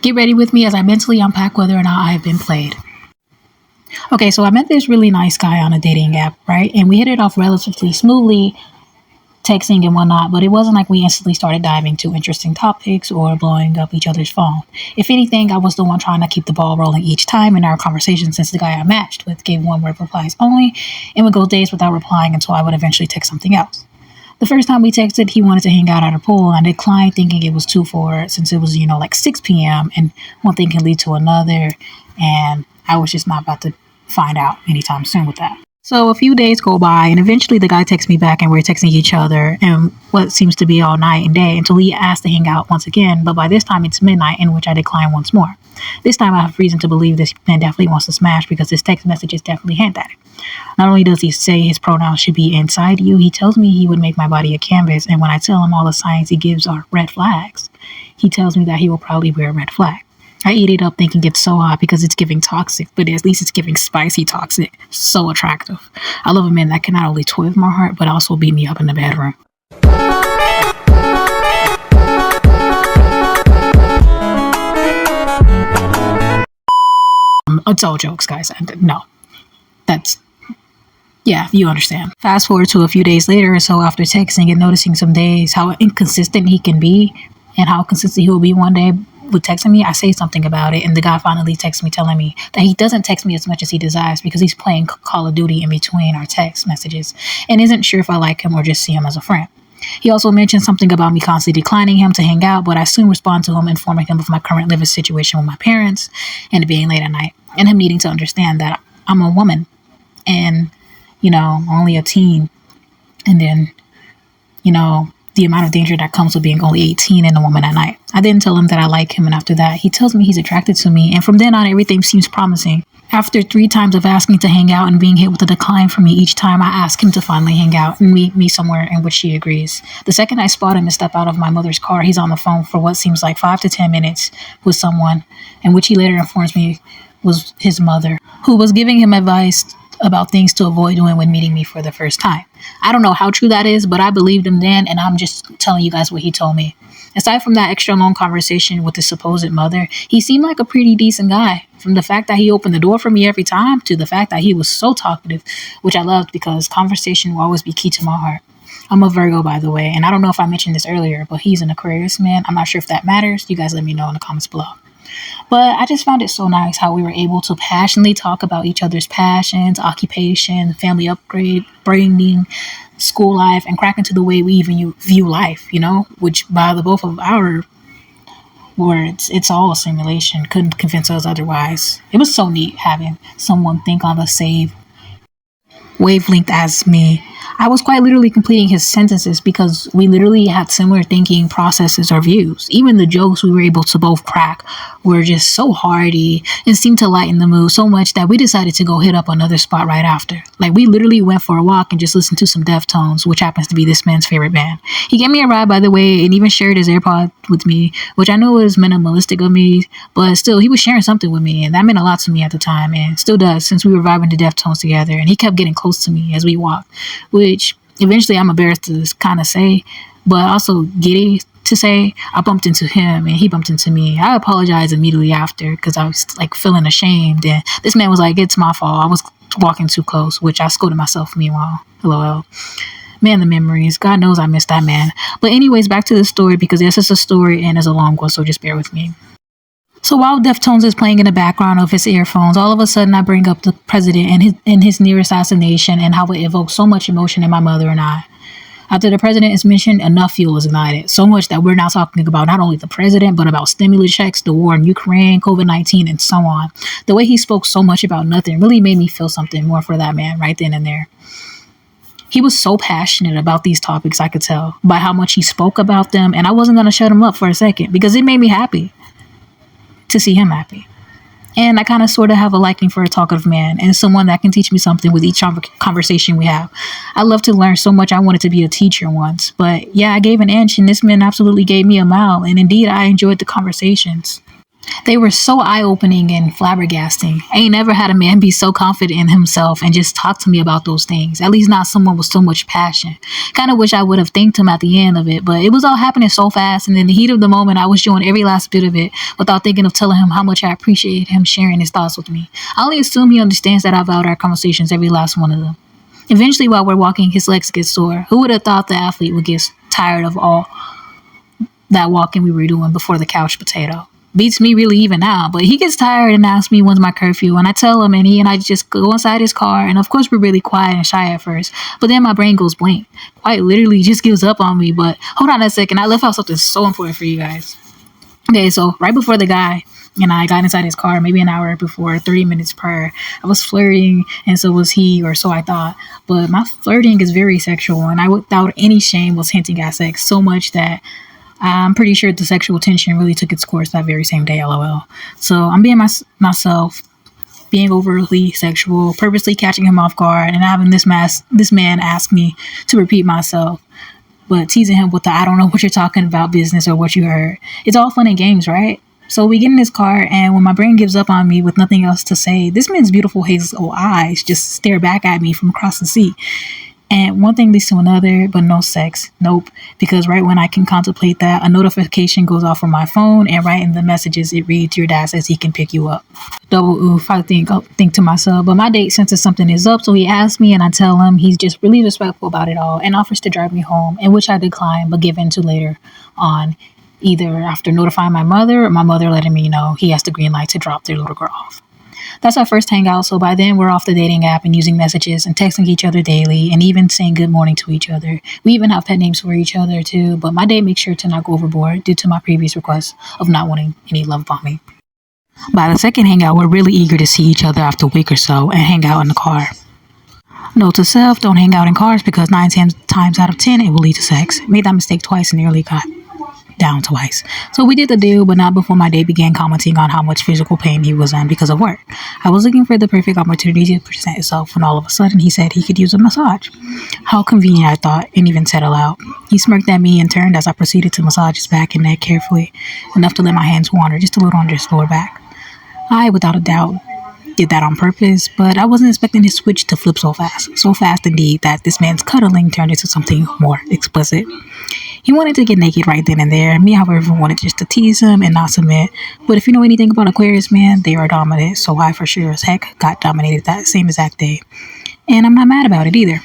Get ready with me as I mentally unpack whether or not I have been played. Okay, so I met this really nice guy on a dating app, right? And we hit it off relatively smoothly, texting and whatnot, but it wasn't like we instantly started diving into interesting topics or blowing up each other's phone. If anything, I was the one trying to keep the ball rolling each time in our conversation, since the guy I matched with gave one-word replies only and would go days without replying until I would eventually text something else. The first time we texted, he wanted to hang out at a pool, and I declined, thinking it was too forward since it was, like 6 p.m. and one thing can lead to another, and I was just not about to find out anytime soon with that. So a few days go by, and eventually the guy texts me back, and we're texting each other and what seems to be all night and day until he asks to hang out once again, but by this time it's midnight, in which I decline once more. This time I have reason to believe this man definitely wants to smash, because his text messages definitely hint at it. Not only does he say his pronouns should be inside you, he tells me he would make my body a canvas, and when I tell him all the signs he gives are red flags, he tells me that he will probably wear a red flag. I eat it up thinking it's so hot because it's giving toxic, but at least it's giving spicy toxic. So attractive. I love a man that can not only toy with my heart, but also beat me up in the bedroom. It's all jokes, guys. No. Yeah, you understand. Fast forward to a few days later or so after texting and noticing some days how inconsistent he can be and how consistent he will be one day with texting me, I say something about it, and the guy finally texts me telling me that he doesn't text me as much as he desires because he's playing Call of Duty in between our text messages and isn't sure if I like him or just see him as a friend. He also mentioned something about me constantly declining him to hang out, but I soon respond to him informing him of my current living situation with my parents and it being late at night, and him needing to understand that I'm a woman and, only a teen, and then, the amount of danger that comes with being only 18 and a woman at night. I didn't tell him that I like him, and after that, he tells me he's attracted to me, and from then on, everything seems promising. After 3 times of asking to hang out and being hit with a decline from me each time, I ask him to finally hang out and meet me somewhere, in which he agrees. The second I spot him and step out of my mother's car, he's on the phone for what seems like 5 to 10 minutes with someone, and which he later informs me was his mother, who was giving him advice about things to avoid doing when meeting me for the first time. I don't know how true that is, but I believed him then, and I'm just telling you guys what he told me. Aside from that extra long conversation with his supposed mother, he seemed like a pretty decent guy. From the fact that he opened the door for me every time to the fact that he was so talkative, which I loved because conversation will always be key to my heart. I'm a Virgo, by the way, and I don't know if I mentioned this earlier, but he's an Aquarius man. I'm not sure if that matters. You guys let me know in the comments below. But I just found it so nice how we were able to passionately talk about each other's passions, occupation, family upbringing, school life, and crack into the way we even view life, which by the both of our words, it's all a simulation. Couldn't convince us otherwise. It was so neat having someone think on the same wavelength as me. I was quite literally completing his sentences because we literally had similar thinking processes or views. Even the jokes we were able to both crack were just so hearty and seemed to lighten the mood so much that we decided to go hit up another spot right after. Like, we literally went for a walk and just listened to some Deftones, which happens to be this man's favorite band. He gave me a ride, by the way, and even shared his AirPod with me, which I know was minimalistic of me, but still, he was sharing something with me, and that meant a lot to me at the time, and still does, since we were vibing to Deftones together, and he kept getting close to me as we walked, which eventually I'm embarrassed to kind of say, but also giddy to say. I bumped into him and he bumped into me. I apologized immediately after because I was like feeling ashamed, and this man was like, "It's my fault. I was walking too close," which I scolded myself meanwhile. LOL. Man, the memories. God knows I missed that man. But anyways, back to the story, because yes, it's a story and it's a long one, so just bear with me. So while Deftones is playing in the background of his earphones, all of a sudden I bring up the president and his near assassination and how it evoked so much emotion in my mother and I. After the president is mentioned, enough fuel is ignited. So much that we're now talking about not only the president, but about stimulus checks, the war in Ukraine, COVID-19, and so on. The way he spoke so much about nothing really made me feel something more for that man right then and there. He was so passionate about these topics, I could tell, by how much he spoke about them, and I wasn't going to shut him up for a second because it made me happy to see him happy. And I kind of sort of have a liking for a talkative man and someone that can teach me something with each conversation we have. I love to learn so much. I wanted to be a teacher once, but yeah, I gave an inch and this man absolutely gave me a mile. And indeed, I enjoyed the conversations. They were so eye-opening and flabbergasting. I ain't never had a man be so confident in himself and just talk to me about those things. At least not someone with so much passion. Kind of wish I would have thanked him at the end of it, but it was all happening so fast, and in the heat of the moment, I was doing every last bit of it without thinking of telling him how much I appreciated him sharing his thoughts with me. I only assume he understands that I valued our conversations, every last one of them. Eventually, while we're walking, his legs get sore. Who would have thought the athlete would get tired of all that walking we were doing before the couch potato? Beats me really even now, but he gets tired and asks me when's my curfew, and I tell him, and he and I just go inside his car, and of course we're really quiet and shy at first, but then my brain goes blank. Quite literally just gives up on me. But hold on a second, I left out something so important for you guys. Okay, so right before the guy and I got inside his car, maybe an hour before, 30 minutes prior, I was flirting, and so was he, or so I thought. But my flirting is very sexual, and I, without any shame, was hinting at sex so much that I'm pretty sure the sexual tension really took its course that very same day, lol. So I'm being myself, being overly sexual, purposely catching him off guard, and having this man ask me to repeat myself, but teasing him with the "I don't know what you're talking about" business or what you heard. It's all fun and games, right? So we get in his car, and when my brain gives up on me with nothing else to say, this man's beautiful hazel eyes just stare back at me from across the seat. And one thing leads to another, but no sex. Nope. Because right when I can contemplate that, a notification goes off on my phone, and right in the messages, it reads, "Your dad says he can pick you up." Double oof, I think to myself. But my date senses something is up, so he asks me, and I tell him he's just really respectful about it all and offers to drive me home, in which I decline, but give in to later on, either after notifying my mother or my mother letting me know he has the green light to drop their little girl off. That's our first hangout, so by then we're off the dating app and using messages and texting each other daily and even saying good morning to each other. We even have pet names for each other too, but my date makes sure to not go overboard due to my previous request of not wanting any love bombing. By the second hangout, we're really eager to see each other after a week or so and hang out in the car. Note to self, don't hang out in cars because 9 times out of 10 it will lead to sex. Made that mistake twice and nearly got down twice. So we did the deal, but not before my date began commenting on how much physical pain he was in because of work. I was looking for the perfect opportunity to present itself when all of a sudden he said he could use a massage. How convenient, I thought, and even said aloud. He smirked at me and turned as I proceeded to massage his back and neck carefully, enough to let my hands wander just a little under his lower back. I, without a doubt, did that on purpose, but I wasn't expecting his switch to flip so fast. So fast indeed that this man's cuddling turned into something more explicit. He wanted to get naked right then and there. Me, however, wanted just to tease him and not submit. But if you know anything about Aquarius, man, they are dominant. So I, for sure as heck, got dominated that same exact day. And I'm not mad about it either.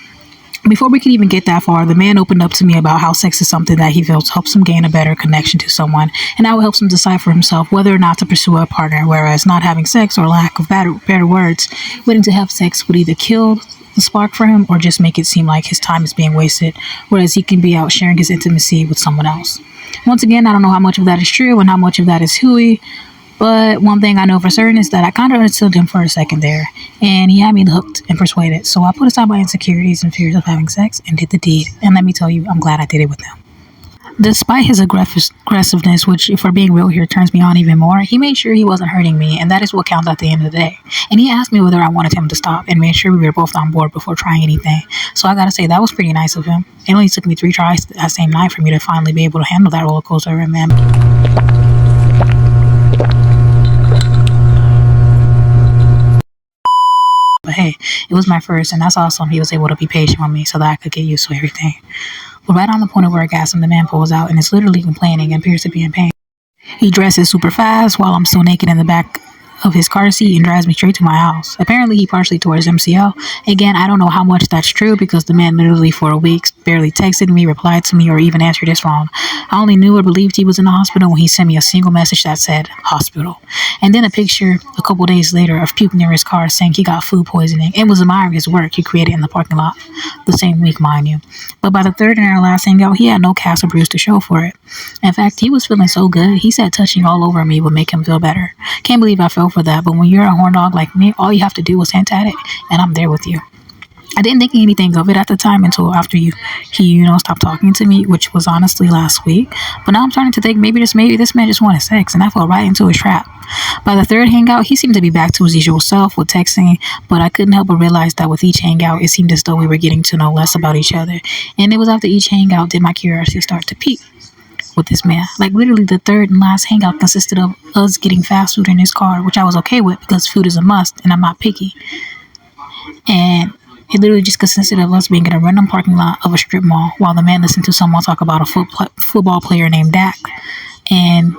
Before we could even get that far, the man opened up to me about how sex is something that he feels helps him gain a better connection to someone, and how it helps him decide for himself whether or not to pursue a partner, whereas not having sex, or lack of better words, waiting to have sex would either kill the spark for him or just make it seem like his time is being wasted, whereas he can be out sharing his intimacy with someone else. Once again, I don't know how much of that is true and how much of that is hooey, but one thing I know for certain is that I kind of understood him for a second there, and he had me hooked and persuaded. So I put aside my insecurities and fears of having sex and did the deed. And let me tell you, I'm glad I did it with him. Despite his aggressiveness, which, if we're being real here, turns me on even more, he made sure he wasn't hurting me, and that is what counts at the end of the day. And he asked me whether I wanted him to stop and made sure we were both on board before trying anything. So I gotta say, that was pretty nice of him. It only took me 3 tries that same night for me to finally be able to handle that roller coaster, and man. But hey, it was my first, and that's awesome. He was able to be patient with me so that I could get used to everything. But right on the point of orgasm, the man pulls out and is literally complaining and appears to be in pain. He dresses super fast while I'm still naked in the back of his car seat and drives me straight to my house. Apparently, he partially tore his MCL. Again, I don't know how much that's true because the man literally for a week barely texted me, replied to me, or even answered his phone. I only knew or believed he was in the hospital when he sent me a single message that said hospital. And then a picture a couple days later of puke near his car saying he got food poisoning and was admiring his work he created in the parking lot. The same week, mind you. But by the third and our last hangout, he had no cast or bruise to show for it. In fact, he was feeling so good, he said touching all over me would make him feel better. Can't believe I fell for that, but when you're a horn dog like me, all you have to do is hint at it, and I'm there with you. I didn't think anything of it at the time until after he stopped talking to me, which was honestly last week. But now I'm starting to think maybe this man just wanted sex, and I fell right into his trap. By the third hangout, he seemed to be back to his usual self with texting, but I couldn't help but realize that with each hangout, it seemed as though we were getting to know less about each other. And it was after each hangout did my curiosity start to peak. with this man. Like literally the third and last hangout consisted of us getting fast food in his car, which I was okay with because food is a must and I'm not picky. And it literally just consisted of us being in a random parking lot of a strip mall while the man listened to someone talk about a football player named Dak and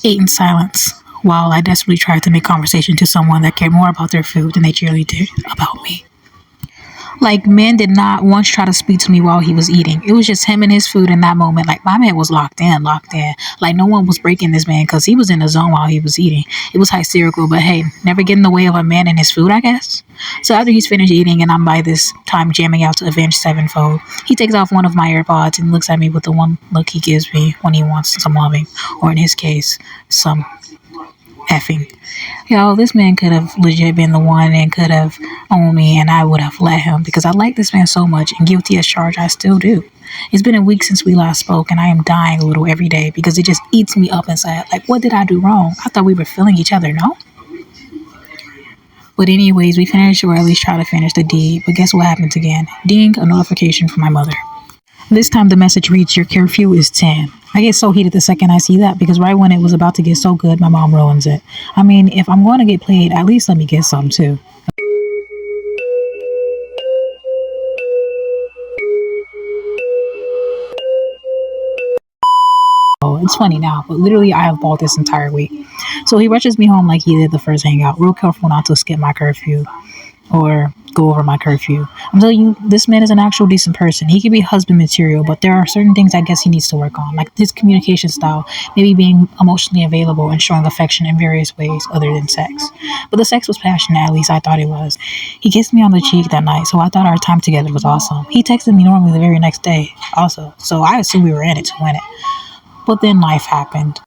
ate in silence while I desperately tried to make conversation to someone that cared more about their food than they generally did about me. Like, man did not once try to speak to me while he was eating. It was just him and his food in that moment. Like, my man was locked in, locked in. Like, no one was breaking this man because he was in the zone while he was eating. It was hysterical, but hey, never get in the way of a man and his food, I guess. So after he's finished eating and I'm by this time jamming out to Avenged Sevenfold, he takes off one of my AirPods and looks at me with the one look he gives me when he wants some loving, or in his case, some effing. Yo, this man could have legit been the one and could have owned me, and I would have let him because I like this man so much, and guilty as charged, I still do. It's been a week since we last spoke, and I am dying a little every day because it just eats me up inside. Like, what did I do wrong? I thought we were feeling each other, no? But anyways, we finished, or at least try to finish the deed. But guess what happens again? Ding, a notification from my mother. This time the message reads, your curfew is 10. I get so heated the second I see that because right when it was about to get so good, my mom ruins it. I mean, if I'm going to get played, at least let me get some too. Oh, it's funny now, but literally I have balled this entire week. So he rushes me home like he did the first hangout, real careful not to skip my curfew or go over my curfew. I'm telling you, this man is an actual decent person. He could be husband material, but there are certain things I guess he needs to work on, like his communication style, maybe being emotionally available and showing affection in various ways other than sex. But the sex was passionate, at least I thought it was. He kissed me on the cheek that night, so I thought our time together was awesome. He texted me normally the very next day also, so I assumed we were in it to win it. But then life happened.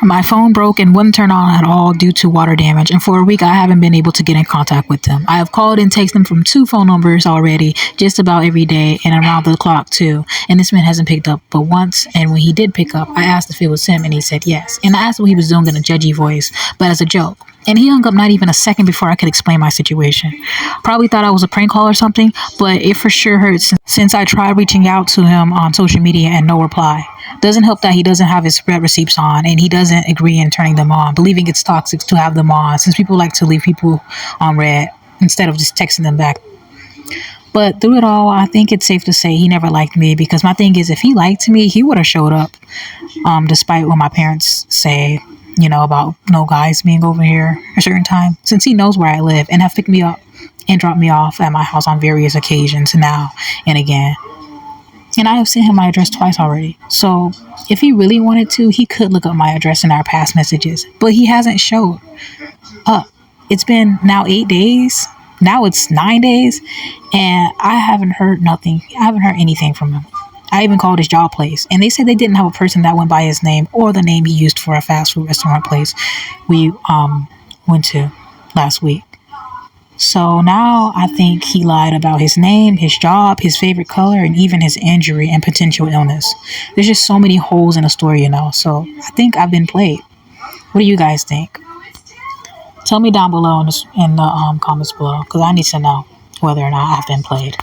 My phone broke and wouldn't turn on at all due to water damage, and for a week I haven't been able to get in contact with them. I have called and texted them from 2 phone numbers already, just about every day and around the clock too, and this man hasn't picked up but once, and when he did pick up, I asked if it was him and he said yes, and I asked what he was doing in a judgy voice, but as a joke. And he hung up not even a second before I could explain my situation. Probably thought I was a prank call or something, but it for sure hurt since I tried reaching out to him on social media and no reply. Doesn't help that he doesn't have his red receipts on and he doesn't agree in turning them on, believing it's toxic to have them on since people like to leave people on red instead of just texting them back. But through it all, I think it's safe to say he never liked me because my thing is if he liked me, he would have showed up, despite what my parents say, about no guys being over here a certain time, since he knows where I live and have picked me up and dropped me off at my house on various occasions now and again. And I have sent him my address twice already. So if he really wanted to, he could look up my address in our past messages. But he hasn't showed up. It's been now 8 days. Now it's 9 days. And I haven't heard nothing. I haven't heard anything from him. I even called his job place. And they said they didn't have a person that went by his name or the name he used for a fast food restaurant place we went to last week. So now I think he lied about his name, his job, his favorite color, and even his injury and potential illness. There's just so many holes in the story, So I think I've been played. What do you guys think? Tell me down below in the comments below because I need to know whether or not I've been played.